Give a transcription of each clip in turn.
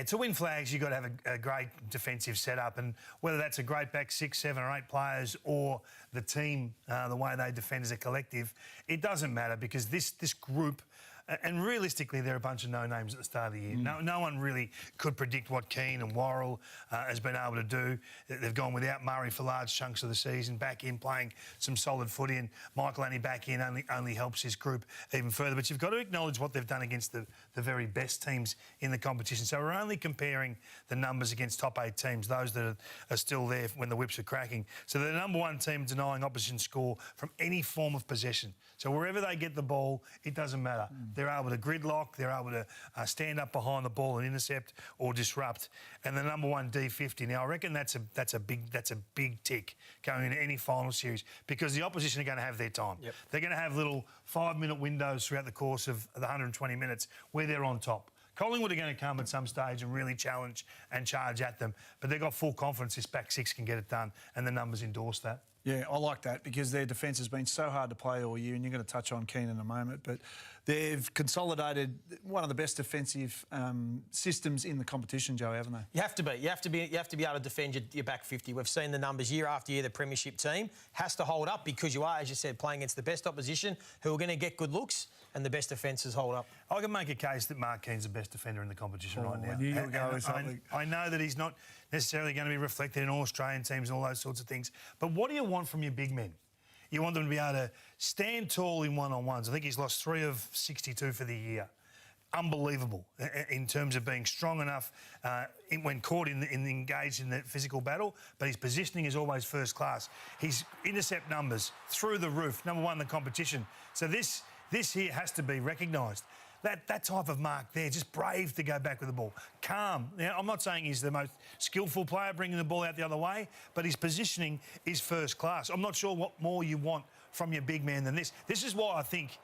Yeah, to win flags, you've got to have a great defensive setup, and whether that's a great back 6, 7 or 8 players or the team, the way they defend as a collective, it doesn't matter because this group, and realistically, they're a bunch of no-names at the start of the year. No one really could predict what Keane and Worrell has been able to do. They've gone without Murray for large chunks of the season, back in playing some solid footy, and Michael only back in only helps his group even further. But you've got to acknowledge what they've done against the very best teams in the competition. So we're only comparing the numbers against top 8 teams, those that are still there when the whips are cracking. So they're the number 1 team denying opposition score from any form of possession. So wherever they get the ball, it doesn't matter. They're able to gridlock, they're able to stand up behind the ball and intercept or disrupt. And the number 1 D50. Now I reckon that's a big tick going into any final series because the opposition are going to have their time. Yep. They're going to have little 5-minute windows throughout the course of the 120 minutes where they're on top. Collingwood are going to come at some stage and really challenge and charge at them, but they've got full confidence this back 6 can get it done, and the numbers endorse that. Yeah, I like that because their defence has been so hard to play all year, and you're going to touch on Keane in a moment, but they've consolidated one of the best defensive systems in the competition, Joey, haven't they? You have to be. You have to be able to defend your back 50. We've seen the numbers year after year. The premiership team has to hold up because you are, as you said, playing against the best opposition who are going to get good looks, and the best defences hold up. I can make a case that Mark Keane's the best defender in the competition right now. I knew you were going with something. I know that he's not necessarily going to be reflected in all Australian teams and all those sorts of things, but what do you want from your big men? You want them to be able to stand tall in one-on-ones. I think he's lost 3 of 62 for the year. Unbelievable in terms of being strong enough when caught engaged in the physical battle, but his positioning is always first class. His intercept numbers through the roof, number 1 in the competition. So this here has to be recognised. That type of mark there, just brave to go back with the ball. Calm. Now, I'm not saying he's the most skillful player bringing the ball out the other way, but his positioning is first class. I'm not sure what more you want from your big man than this. This is why I think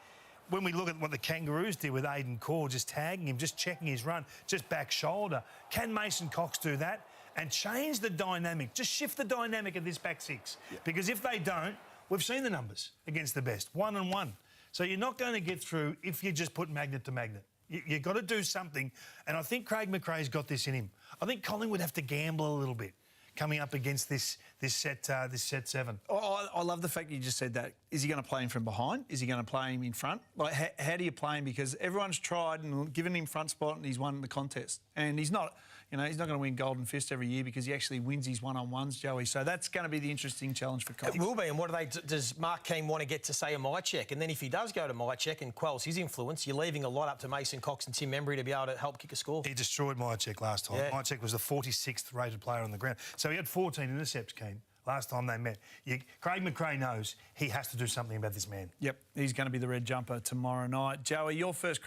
when we look at what the Kangaroos did with Aidan Corr, just tagging him, just checking his run, just back shoulder. Can Mason Cox do that and change the dynamic? Just shift the dynamic of this back 6. Yeah. Because if they don't, we've seen the numbers against the best, 1-1. So you're not going to get through if you just put magnet to magnet. You've got to do something, and I think Craig McRae's got this in him. I think Collingwood have to gamble a little bit coming up against this set 7. Oh, I love the fact you just said that. Is he going to play him from behind? Is he going to play him in front? Like, how do you play him? Because everyone's tried and given him front spot and he's won the contest. And he's not, he's not going to win Golden Fist every year because he actually wins his one-on-ones, Joey. So that's going to be the interesting challenge for Cox. It will be. And what does Mark Keane want to get to, say, a my-check? And then if he does go to my-check and quells his influence, you're leaving a lot up to Mason Cox and Tim Membry to be able to help kick a score. He destroyed my-check last time. Yeah. My-check was the 46th rated player on the ground. So he had 14 intercepts, Keane, last time they met. Craig McRae knows he has to do something about this man. Yep, he's going to be the red jumper tomorrow night. Joey, your first